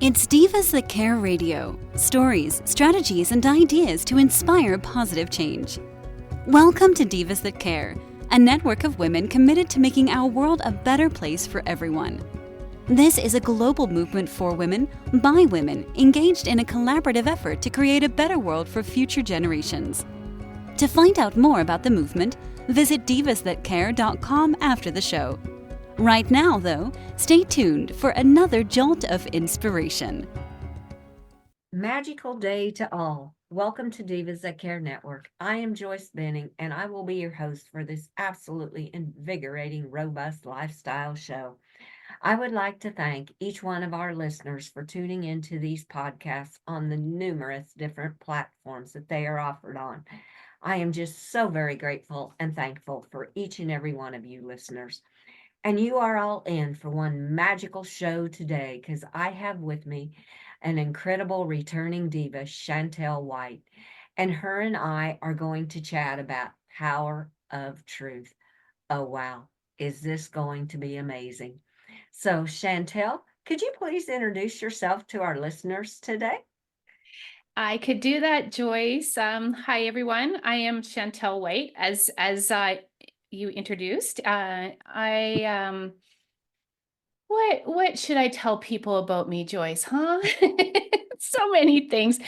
It's Divas That Care Radio. Stories, strategies, and ideas to inspire positive change. Welcome to Divas That Care, a network of women committed to making our world a better place for everyone. This is a global movement for women, by women, engaged in a collaborative effort to create a better world for future generations. To find out more about the movement, visit divasthatcare.com after the show. Right now, though, stay tuned for another jolt of inspiration. Magical day to all. Welcome to Divas That Care Network. I am Joyce Benning, and I will be your host for this absolutely invigorating, robust lifestyle show. I would like to thank each one of our listeners for tuning into these podcasts on the numerous different platforms that they are offered on. I am just so very grateful and thankful for each and every one of you listeners. And you are all in for one magical show today because I have with me an incredible returning diva, Chantel White. And her and I are going to chat about power of truth. Oh, wow. Is this going to be amazing? So, Chantel, could you please introduce yourself to our listeners today? I could do that, Joyce. Hi, everyone. I am Chantel White, as you introduced. What should I tell people about me, Joyce? Huh? So many things.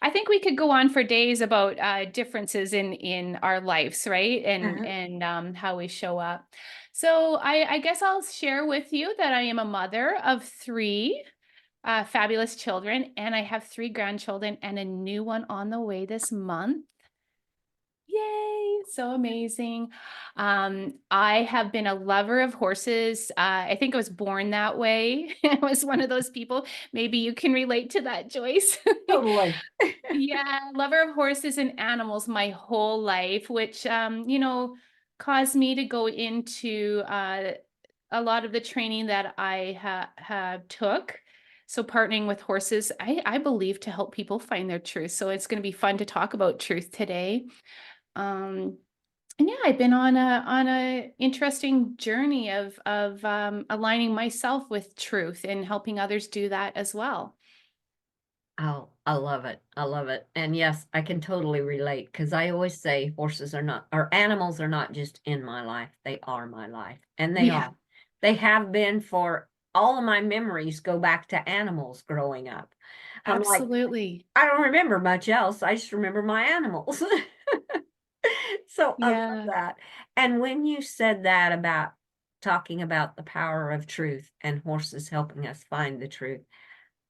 I think we could go on for days about differences in our lives, right? And how we show up. So I guess I'll share with you that I am a mother of three fabulous children, and I have three grandchildren and a new one on the way this month. Yay, so amazing. I have been a lover of horses. I think I was born that way. I was one of those people. Maybe you can relate to that, Joyce. Totally. Yeah, lover of horses and animals my whole life, which caused me to go into a lot of the training that I have took. So partnering with horses, I believe, to help people find their truth. So it's going to be fun to talk about truth today. Um, and yeah, I've been on a interesting journey of aligning myself with truth and helping others do that as well. Oh, I love it. I love it. And yes, I can totally relate because I always say horses are not, or animals are not just in my life. They are my life. And they Yeah, are. They have been for all of my memories go back to animals growing up. I'm like, absolutely. I don't remember much else. I just remember my animals. So I love Yeah. that. And when you said that about talking about the power of truth and horses helping us find the truth,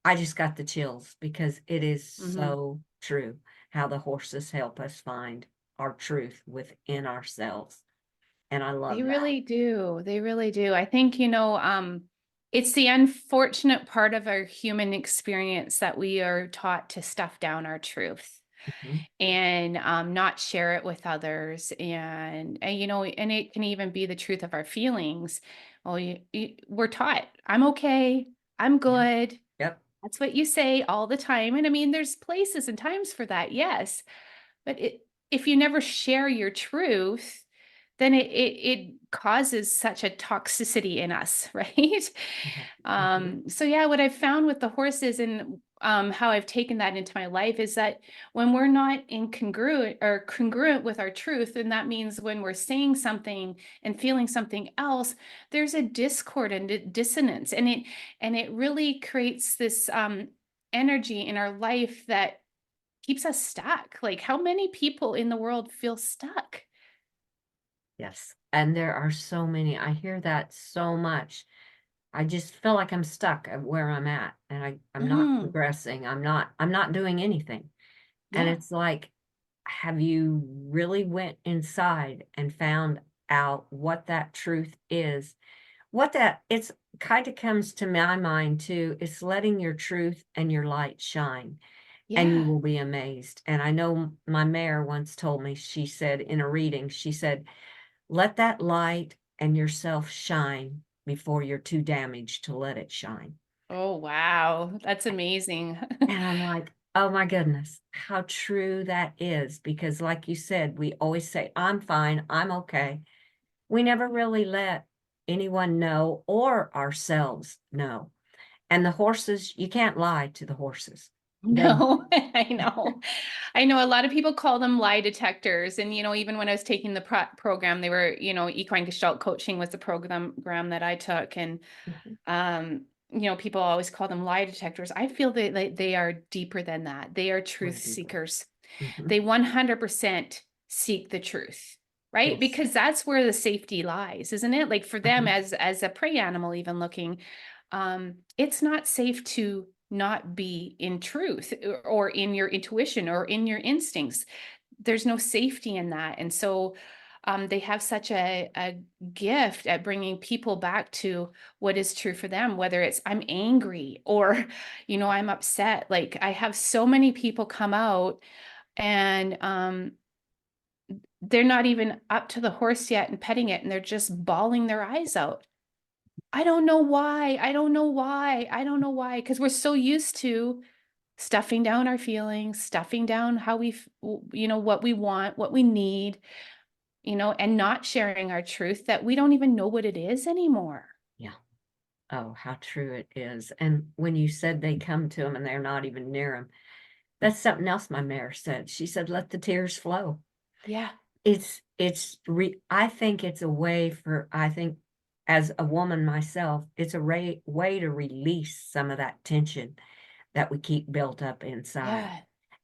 I just got the chills because it is Mhm. so true how the horses help us find our truth within ourselves. And I They love that. really do. They really do. I think, it's the unfortunate part of our human experience that we are taught to stuff down our truth Mhm. and not share it with others. And it can even be the truth of our feelings. Well, we're taught, I'm okay, I'm Yeah. good. Yep. That's what you say all the time. And I mean, there's places and times for that, yes. But if you never share your truth, then it causes such a toxicity in us, right? Mhm. Mhm. So yeah, what I've found with the horses and how I've taken that into my life is that when we're not incongruent or congruent with our truth, and that means when we're saying something and feeling something else, there's a discord and a dissonance, and it really creates this energy in our life that keeps us stuck. Like, how many people in the world feel stuck? Yes. And there are so many. I hear that so much. I just feel like I'm stuck at where I'm at and I'm not Mhm. progressing. I'm not doing anything. And Yeah. it's like, have you really went inside and found out what that truth is? What that it's kind of comes to my mind too, is letting your truth and your light shine, and you Yeah. will be amazed. And I know my mayor once told me, she said in a reading, she said, let that light and yourself shine before you're too damaged to let it shine. Oh, wow. That's amazing. And I'm like, oh my goodness, how true that is. Because, like you said, we always say, I'm fine, I'm okay. We never really let anyone know or ourselves know. And the horses, you can't lie to the horses. No, I know. I know a lot of people call them lie detectors. And, even when I was taking the program, they were, equine gestalt coaching was the program that I took. And, Mhm. people always call them lie detectors. I feel that they are deeper than that. They are truth Way deeper. seekers. Mhm. They 100% seek the truth, right? Yes. Because that's where the safety lies, isn't it? Like for them Mhm. as a prey animal, even looking, it's not safe to not be in truth or in your intuition or in your instincts. There's no safety in that. And so they have such a gift at bringing people back to what is true for them, whether it's I'm angry or, I'm upset. Like I have so many people come out and they're not even up to the horse yet and petting it, and they're just bawling their eyes out. I don't know why. I don't know why. I don't know why. Because we're so used to stuffing down our feelings, stuffing down how what we want, what we need, and not sharing our truth that we don't even know what it is anymore. Yeah. Oh, how true it is. And when you said they come to him and they're not even near him, that's something else my mare said. She said, let the tears flow. Yeah. I think it's a way I think as a woman myself, it's a way to release some of that tension that we keep built up inside. Yeah.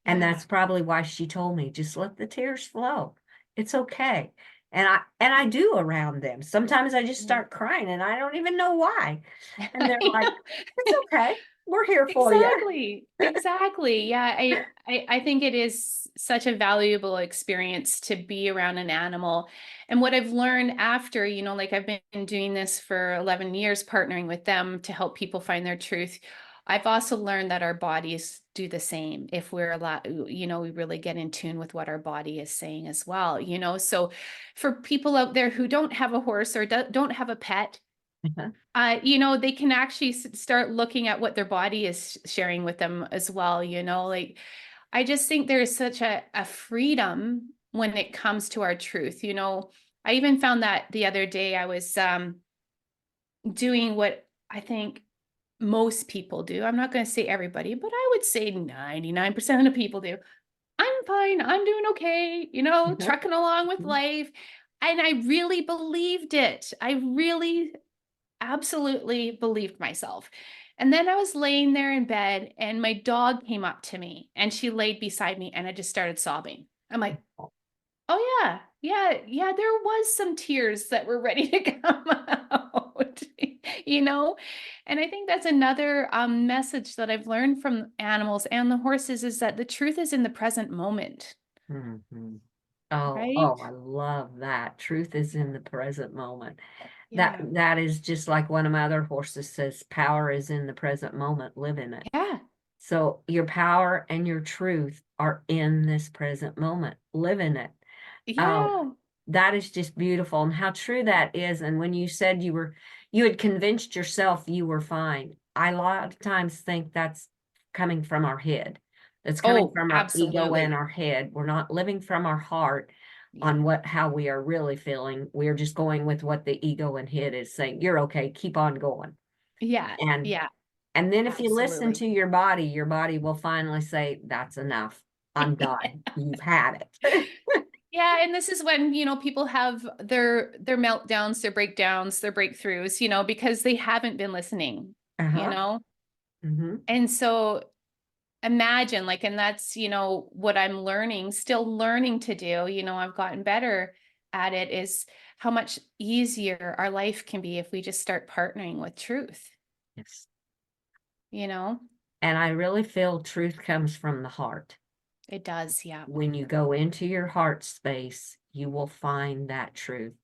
And Yeah. that's probably why she told me, just let the tears flow. It's okay. And I do around them. Sometimes I just start crying and I don't even know why. And they're like, it's okay. We're here for you. Exactly. Exactly. Yeah. I think it is such a valuable experience to be around an animal. And what I've learned after, like I've been doing this for 11 years, partnering with them to help people find their truth. I've also learned that our bodies do the same if we're allowed, we really get in tune with what our body is saying as well, So for people out there who don't have a horse or don't have a pet, they can actually start looking at what their body is sharing with them as well, like I just think there is such a freedom when it comes to our truth. I even found that the other day I was doing what I think most people do. I'm not going to say everybody, but I would say 99% of people do. I'm fine. I'm doing okay, Mhm. trucking along with Mhm. life. And I really believed it. I really absolutely believed myself. And then I was laying there in bed and my dog came up to me and she laid beside me and I just started sobbing. I'm like, oh yeah, yeah, there was some tears that were ready to come out, And I think that's another message that I've learned from animals and the horses is that the truth is in the present moment, Mhm. Oh, right? oh, I love that. Truth is in the present moment. That Yeah, that is just like one of my other horses says, power is in the present moment, live in it. yeah, So your power and your truth are in this present moment, live in it. Oh, yeah. that is just beautiful and how true that is. And when you said you had convinced yourself you were fine, I a lot of times think that's coming from our head. That's coming Oh, from our ego and absolutely. our head. We're not living from our heart Yeah, on how we are really feeling. We're just going with what the ego and head is saying. You're okay, keep on going. yeah, And yeah, and then if you listen absolutely. to your body will finally say, that's enough. I'm done. You've had it. Yeah, and this is when, people have their meltdowns, their breakdowns, their breakthroughs, because they haven't been listening, you Uh-huh. know? Mm-hmm. And so imagine like, and that's, what I'm learning, still learning to do, I've gotten better at it, is how much easier our life can be if we just start partnering with truth, Yes. you know? And I really feel truth comes from the heart. It does, yeah. When you go into your heart space, you will find that truth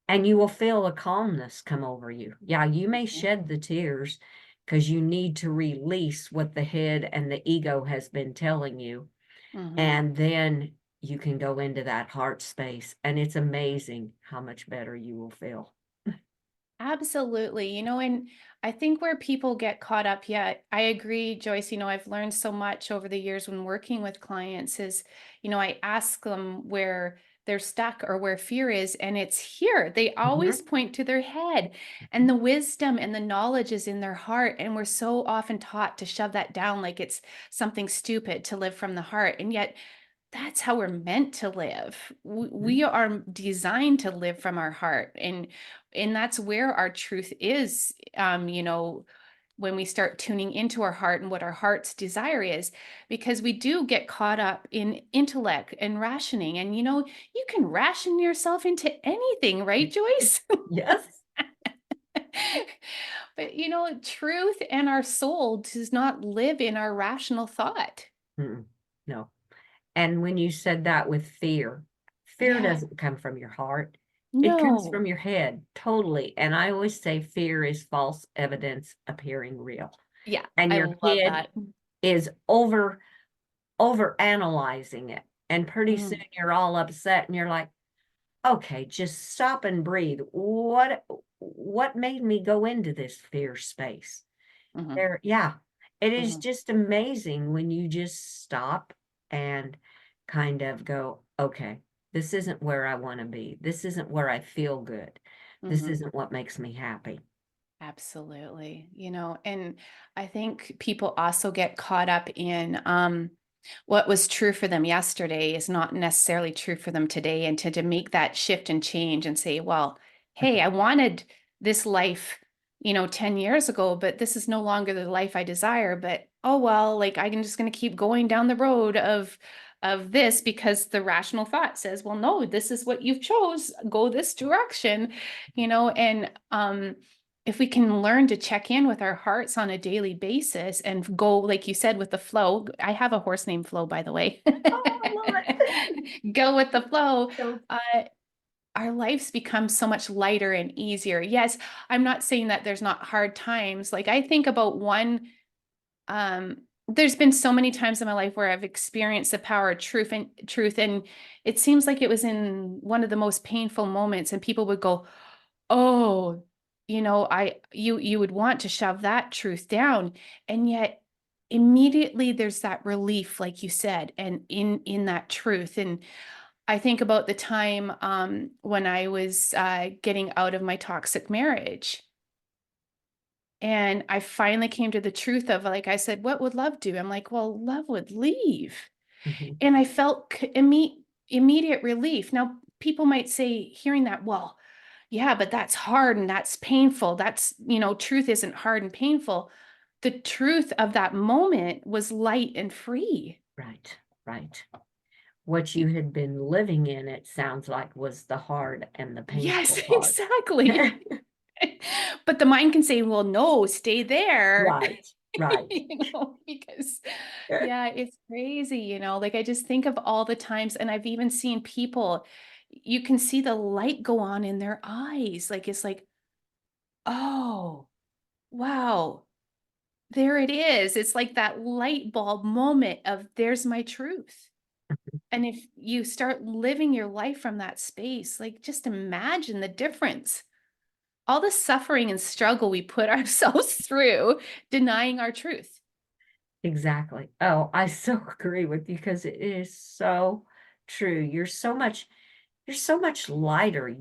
and you will feel a calmness come over you. Yeah, you may shed the tears because you need to release what the head and the ego has been telling you. Mm-hmm. And then you can go into that heart space. And it's amazing how much better you will feel. Absolutely. And I think where people get caught up, yeah, I agree, Joyce. I've learned so much over the years when working with clients is, I ask them where they're stuck or where fear is, and it's here. They Mhm. always point to their head, and the wisdom and the knowledge is in their heart. And we're so often taught to shove that down like it's something stupid to live from the heart. And yet, that's how we're meant to live. Mhm. We are designed to live from our heart, and that's where our truth is. When we start tuning into our heart and what our heart's desire is, because we do get caught up in intellect and rationing. And you can ration yourself into anything, right, Joyce? Yes. But truth and our soul does not live in our rational thought. Mm-mm. No. And when you said that with fear, fear Yeah. doesn't come from your heart. It comes No. from your head, totally. And I always say fear is false evidence appearing real. Yeah, And I your love head that. is over analyzing it. And pretty soon Mm, you're all upset and you're like, okay, just stop and breathe. What made me go into this fear space? mhm, There, yeah. It is mhm, just amazing when you just stop and kind of go, okay, this isn't where I want to be. This isn't where I feel good. This mhm. isn't what makes me happy. Absolutely. And I think people also get caught up in what was true for them yesterday is not necessarily true for them today. And to make that shift and change and say, well, hey, I wanted this life, 10 years ago, but this is no longer the life I desire. But oh well, like I'm just gonna keep going down the road of this because the rational thought says, well, no, this is what you've chose, go this direction, and if we can learn to check in with our hearts on a daily basis and go, like you said, with the flow. I have a horse named Flo, by the way. Oh, I love it. Go with the flow. So, Uh, our lives become so much lighter and easier. Yes, I'm not saying that there's not hard times. Like I think about there's been so many times in my life where I've experienced the power of truth, and it seems like it was in one of the most painful moments, and people would go, oh, you would want to shove that truth down. And yet immediately there's that relief, like you said, and in that truth. And I think about the time when I was getting out of my toxic marriage. And I finally came to the truth of, like I said, what would love do? I'm like, well, love would leave. mhm, And I felt immediate relief. Now, people might say, hearing that, well, yeah, but that's hard and that's painful. Truth isn't hard and painful. The truth of that moment was light and free. right, right. What you had been living in, it sounds like, was the hard and the Yes, painful part. exactly. But the mind can say, well, no, stay there. Right, right. Because yeah, it's crazy, like I just think of all the times, and I've even seen people, you can see the light go on in their eyes. Like it's like, oh, wow, there it is. It's like that light bulb moment of there's my truth. And if you start living your life from that space, like just imagine the difference. All the suffering and struggle we put ourselves through denying our truth. Exactly. Oh, I so agree with you because it is so true. You're so much lighter.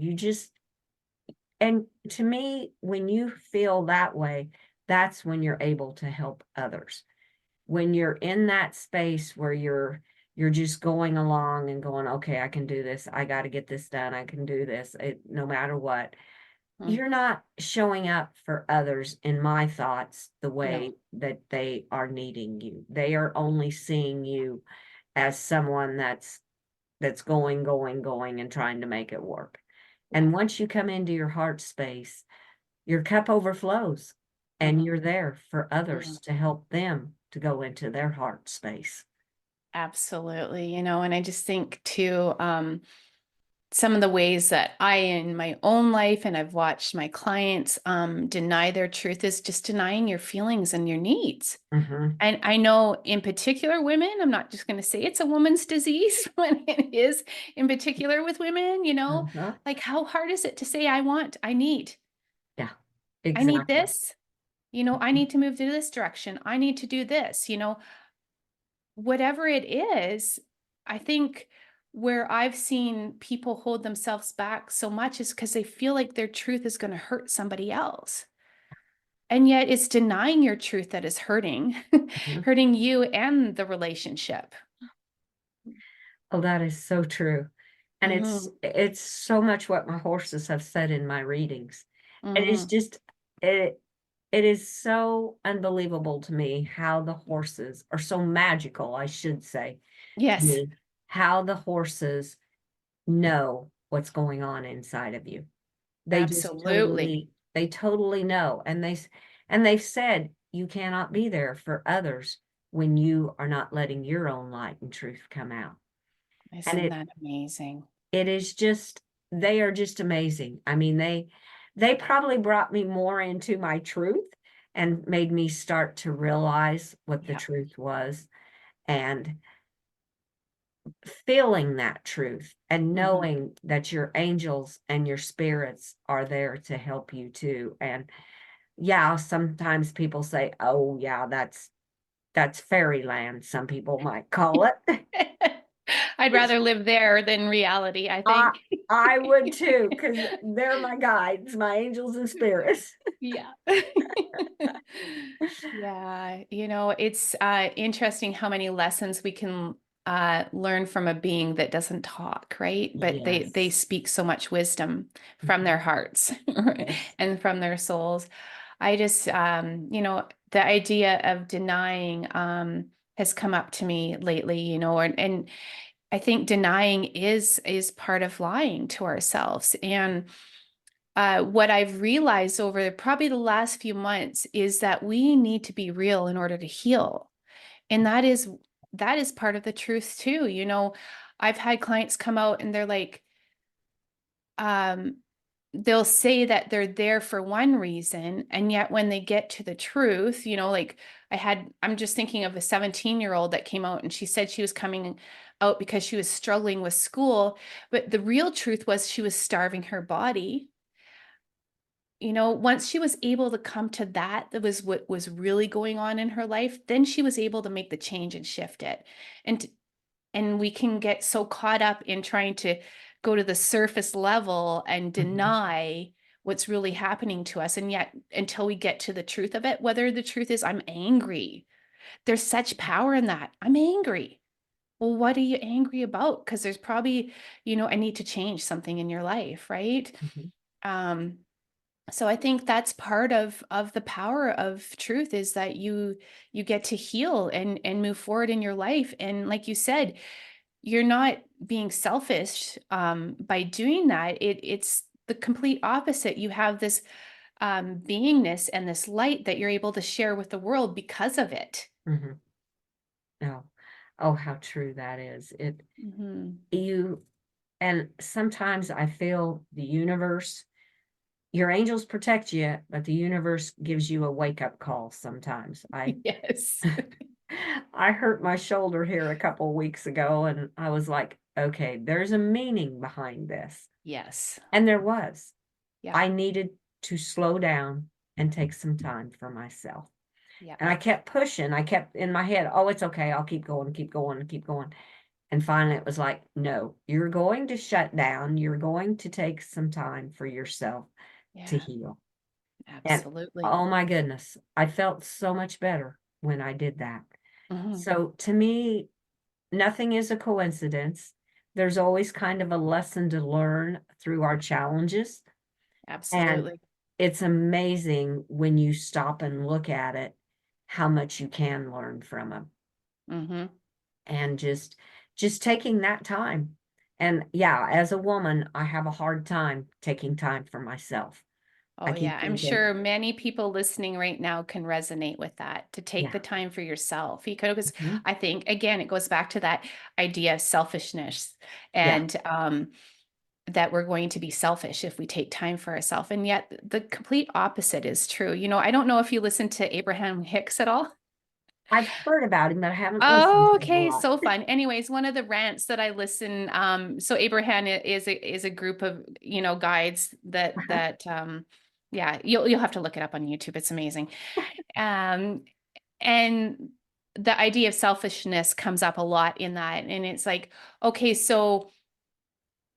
And to me, when you feel that way, that's when you're able to help others. When you're in that space where you're just going along and going, okay, I can do this. I got to get this done. I can do this, no matter what. Mm, You're not showing up for others, in my thoughts, the no. way that they are needing you. They are only seeing you as someone that's going and trying to make it work. Yeah. And once you come into your heart space, your cup overflows and Mhm, you're there for mhm. others to help them to go into their heart space. Absolutely. And I just think too, some of the ways that I, in my own life, and I've watched my clients deny their truth is just denying your feelings and your needs. Hmm. And I know in particular women, I'm not just going to say it's a woman's disease when it is in particular with women, Uh-huh. like how hard is it to say, Yeah, I need exactly. this, I need to move to this direction. I need to do this, whatever it is. I think where I've seen people hold themselves back so much is because they feel like their truth is going to hurt somebody else. And yet it's denying your truth that is hurting, Mhm. hurting you and the relationship. Oh, that is so true. And Hmm. it's so much what my horses have said in my readings. It is Hmm. just it is so unbelievable to me how the horses are so magical, I should say, to Yes, me, how the horses know what's going on inside of you. They just absolutely. they totally know. And they've said you cannot be there for others when you are not letting your own light and truth come out. And Isn't that amazing? it is just, they are just amazing. I mean, they probably brought me more into my truth and made me start to realize what the Yeah. truth was, and feeling that truth and Hmm. knowing that your angels and your spirits are there to help you too. And yeah, sometimes people say, oh yeah, that's fairyland, some people might call it. I'd rather live there than reality, I I think. I would too, because they're my guides, my angels and spirits. Yeah. Yeah, it's interesting how many lessons we can learn from a being that doesn't talk, right? But they Yes. speak so much wisdom from their Mhm. hearts Yes. and from their souls. I just, the idea of denying has come up to me lately, and I think denying is part of lying to ourselves. And what I've realized over probably the last few months is that we need to be real in order to heal. And that is part of the truth too. I've had clients come out and they're like, um, they'll say that they're there for one reason, and yet when they get to the truth, like I'm just thinking of a 17-year-old that came out and she said she was coming out because she was struggling with school, but the real truth was she was starving her body. Once she was able to come to that was what was really going on in her life, then she was able to make the change and shift it. And and we can get so caught up in trying to go to the surface level and Mhm. deny what's really happening to us. And yet, until we get to the truth of it, whether the truth is I'm angry, there's such power in that. I'm angry. Well, what are you angry about? Because there's probably, I need to change something in your life, right? Mhm. Um, so I think that's part of the power of truth is that you get to heal and move forward in your life. And like you said, you're not being selfish by doing that. It's the complete opposite. You have this beingness and this light that you're able to share with the world because of it. Mhm. Oh, oh, how true that is. Hmm. You, and sometimes I feel the universe, your angels protect you, but the universe gives you a wake up call sometimes. Yes. I hurt my shoulder here a couple weeks ago, and I was like, okay, there's a meaning behind this. Yes. And there was. Yeah. I needed to slow down and take some time for myself. Yeah. And I kept pushing. I kept in my head, oh, it's okay. I'll keep going, keep going, keep going. And finally, it was like, no, you're going to shut down. You're going to take some time for yourself to Yeah. heal. And Absolutely. oh my goodness, I felt so much better when I did that. Hmm. So to me, nothing is a coincidence. There's always kind of a lesson to learn through our challenges. And Absolutely. it's amazing when you stop and look at it, how much you can learn from them. Hmm. And just taking that time. And yeah, as a woman, I have a hard time taking time for myself. I Oh, yeah. keep I'm thinking, sure many people listening right now can resonate with that to take yeah, the time for yourself. Because mhm, I think, again, it goes back to that idea of selfishness yeah, and that we're going to be selfish if we take time for ourselves. And yet, the complete opposite is true. I don't know if you listen to Abraham Hicks at all. I've heard about him, but I haven't listened Oh, to him a okay, lot. so fun. Anyways, one of the rants that I listen, so Abraham is a group of, guides Uh-huh. yeah, you'll have to look it up on YouTube. It's amazing. Um, and the idea of selfishness comes up a lot in that. And it's like, okay, so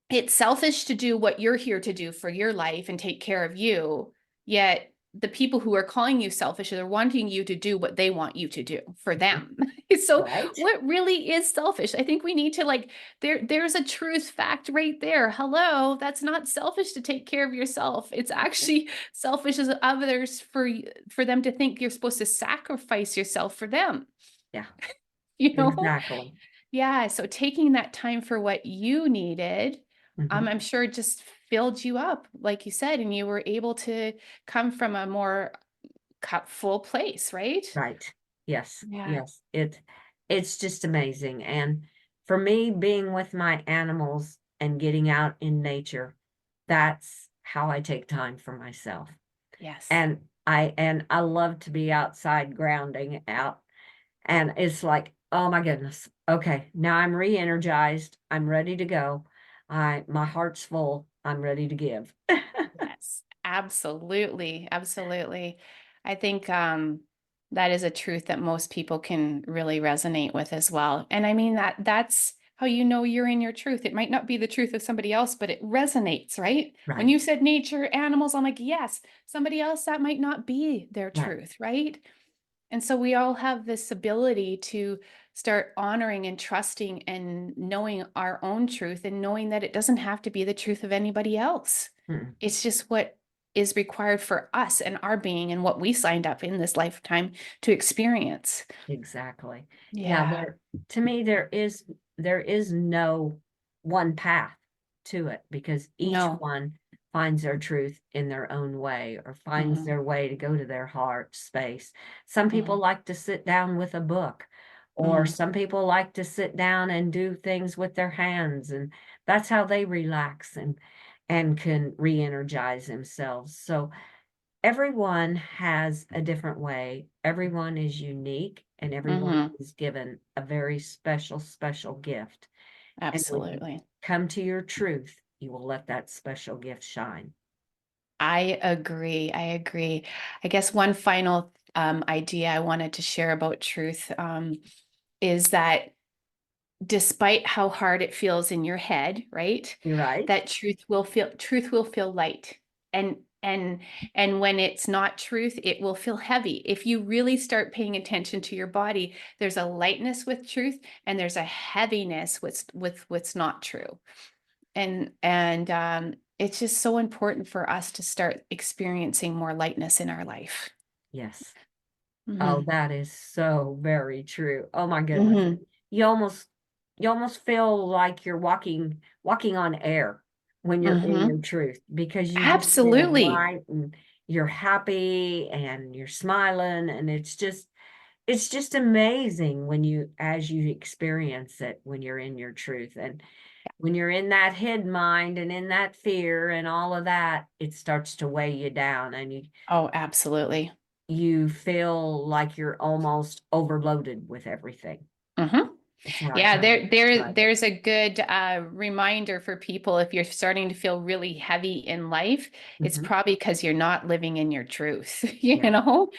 it's selfish to do what you're here to do for your life and take care of you. Yet the people who are calling you selfish are wanting you to do what they want you to do for them. So Right? what really is selfish? I think we need to like, there's a truth fact right there. Hello, that's not selfish to take care of yourself. It's actually selfish as others for them to think you're supposed to sacrifice yourself for them. Yeah, You know? exactly. Yeah. So taking that time for what you needed, Mhm. I'm sure just filled you up, like you said, and you were able to come from a more cup full place, right? Right. Yes. Yeah. Yes. It's just amazing. And for me, being with my animals and getting out in nature, that's how I take time for myself. Yes. And I love to be outside grounding out. And it's like, oh my goodness. Okay, now I'm re-energized. I'm ready to go. My heart's full. I'm ready to give. Yes. Absolutely. Absolutely. I think that is a truth that most people can really resonate with as well. And I mean that's how you know you're in your truth. It might not be the truth of somebody else, but it resonates, right? When Right. you said nature, animals, I'm like, yes, somebody else that might not be their Right. truth, right? And so we all have this ability to start honoring and trusting and knowing our own truth and knowing that it doesn't have to be the truth of anybody else. Mm, It's just what is required for us and our being and what we signed up in this lifetime to experience. exactly. Yeah, Yeah. to me there is no one path to it because each No. one finds their truth in their own way or finds Hmm. their way to go to their heart space. Some people Hmm. like to sit down with a book, or Hmm. some people like to sit down and do things with their hands, and that's how they relax and can re-energize themselves. So everyone has a different way. Everyone is unique and everyone Hmm. is given a very special, special gift. And when you Absolutely. come to your truth, you will let that special gift shine. I agree. I agree. I guess one final idea I wanted to share about truth is that despite how hard it feels in your head, right? You're right. That truth will feel light. And and when it's not truth, it will feel heavy. If you really start paying attention to your body, there's a lightness with truth and there's a heaviness with what's not true. And it's just so important for us to start experiencing more lightness in our life. Yes. Oh, Hmm. that is so very true. Oh my goodness. Hmm. You almost you almost feel like you're walking on air when you're in Hmm. your truth because you just feel Absolutely. light and you're happy and you're smiling, and it's just amazing when you as you experience it when you're in your truth. And when you're in that hid mind and in that fear and all of that, it starts to weigh you down, and Oh, absolutely. you feel like you're almost overloaded with everything. Hmm. That's how I Yeah, kind of describe it. there's a good reminder for people if you're starting to feel really heavy in life, it's Mhm. probably because you're not living in your truth, you Yeah. know?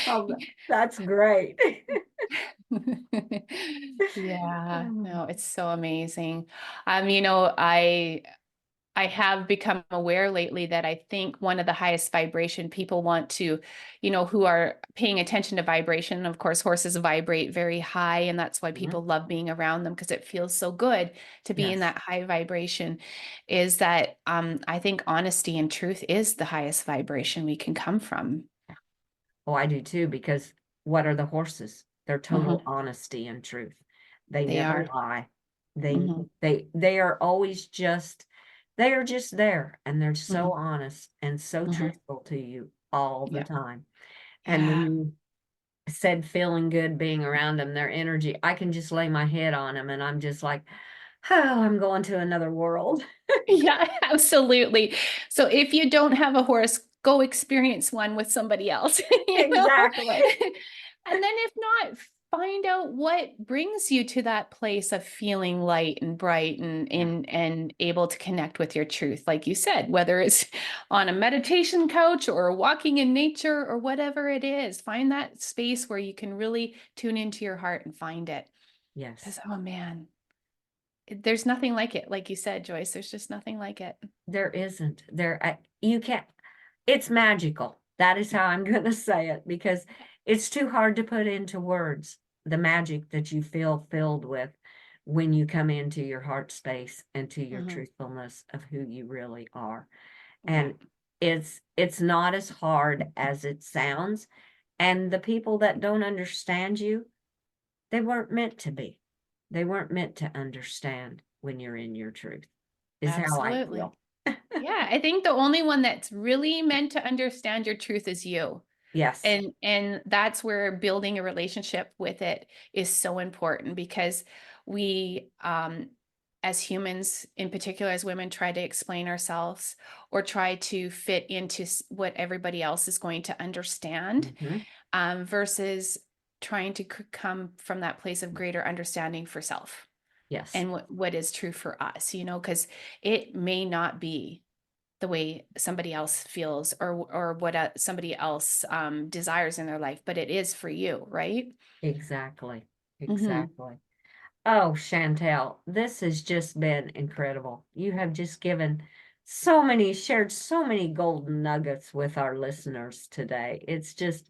Oh, that's great. Yeah, Oh. no, it's so amazing. I have become aware lately that I think one of the highest vibration people want to, who are paying attention to vibration. Of course, horses vibrate very high, and that's why Mhm. people love being around them because it feels so good to be in Yes. that high vibration. Is that I think honesty and truth is the highest vibration we can come from. Oh, I do too, because what are the horses? They're total Hmm. honesty and truth. They They never are. lie. They Hmm. they are always they are just there, and they're Hmm. so honest and so Hmm. truthful to you all the Yeah. time. And when Yeah. you said feeling good being around them, their energy, I can just lay my head on them and I'm just like, oh, I'm going to another world. Yeah, absolutely. So if you don't have a horse, go experience one with somebody else, you know? Exactly. And then if not, find out what brings you to that place of feeling light and bright and able to connect with your truth. Like you said, whether it's on a meditation couch or walking in nature or whatever it is, find that space where you can really tune into your heart and find it. Yes. Because, oh man, there's nothing like it. Like you said, Joyce, there's just nothing like it. There isn't. You can't. It's magical. That is how I'm going to say it, because it's too hard to put into words the magic that you feel filled with when you come into your heart space and to your truthfulness of who you really are. And it's not as hard as it sounds. And the people that don't understand you, they weren't meant to be. They weren't meant to understand when you're in your truth, is Absolutely. how I feel. Yeah, I think the only one that's really meant to understand your truth is you. Yes. And that's where building a relationship with it is so important, because we, as humans, in particular as women, try to explain ourselves or try to fit into what everybody else is going to understand, versus trying to come from that place of greater understanding for self. Yes. And what is true for us, because it may not be the way somebody else feels or what somebody else desires in their life, but it is for you, right? Exactly. Exactly. Oh, Chantel, this has just been incredible. You have just shared so many golden nuggets with our listeners today. It's just,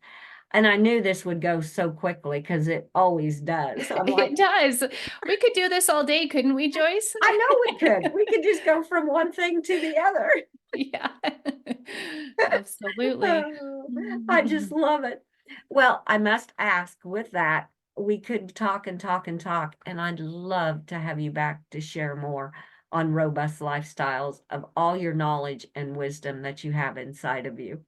and I knew this would go so quickly because it always does. I'm like, it does. We could do this all day, couldn't we, Joyce? I know we could. We could just go from one thing to the other. Yeah, absolutely. I just love it. Well, I must ask, with that, we could talk and talk and talk, and I'd love to have you back to share more on robust lifestyles of all your knowledge and wisdom that you have inside of you.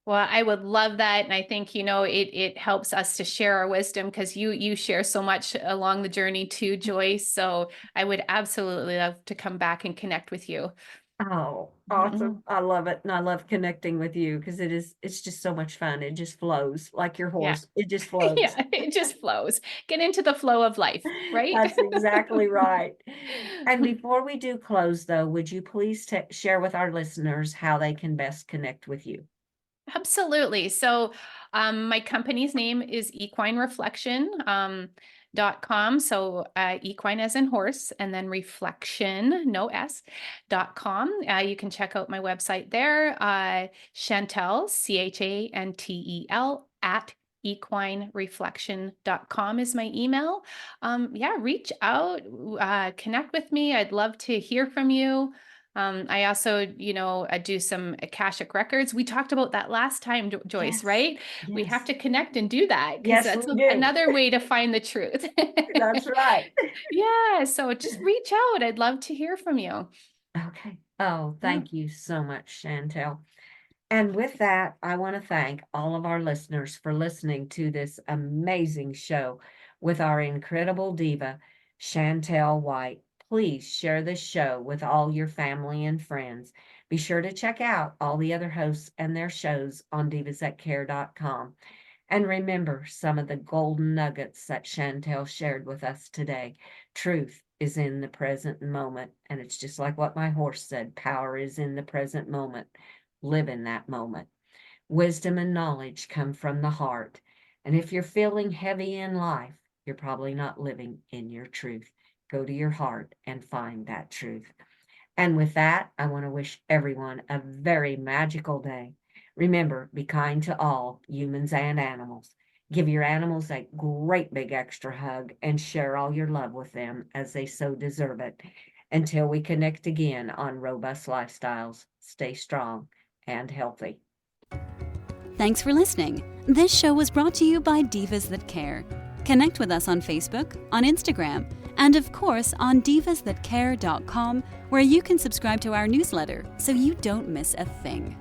Well, I would love that. And I think, it helps us to share our wisdom, because you share so much along the journey too, Joyce. So I would absolutely love to come back and connect with you. Oh, awesome. I love it. And I love connecting with you because it's just so much fun. It just flows like your horse. Yeah. It just flows. Yeah, it just flows. Get into the flow of life, right? That's exactly right. And before we do close, though, would you please share with our listeners how they can best connect with you? Absolutely. So my company's name is Equine Reflection. .com. So equine as in horse, and then reflection, no S, .com. You can check out my website there. Chantel, CHANTEL @ equinereflection.com is my email. Reach out, connect with me. I'd love to hear from you. I also, do some Akashic records. We talked about that last time, Joyce, Yes. right? Yes. We have to connect and do that, because Yes, that's we do. another way to find the truth. That's right. Yeah. So just reach out. I'd love to hear from you. Okay. Oh, thank you so much, Chantel. And with that, I want to thank all of our listeners for listening to this amazing show with our incredible diva, Chantel White. Please share this show with all your family and friends. Be sure to check out all the other hosts and their shows on divasthatcare.com. And remember some of the golden nuggets that Chantel shared with us today. Truth is in the present moment. And it's just like what my horse said, power is in the present moment. Live in that moment. Wisdom and knowledge come from the heart. And if you're feeling heavy in life, you're probably not living in your truth. Go to your heart and find that truth. And with that, I want to wish everyone a very magical day. Remember, be kind to all, humans and animals. Give your animals that great big extra hug and share all your love with them, as they so deserve it. Until we connect again on Robust Lifestyles, stay strong and healthy. Thanks for listening. This show was brought to you by Divas That Care. Connect with us on Facebook, on Instagram, and of course on divasthatcare.com, where you can subscribe to our newsletter so you don't miss a thing.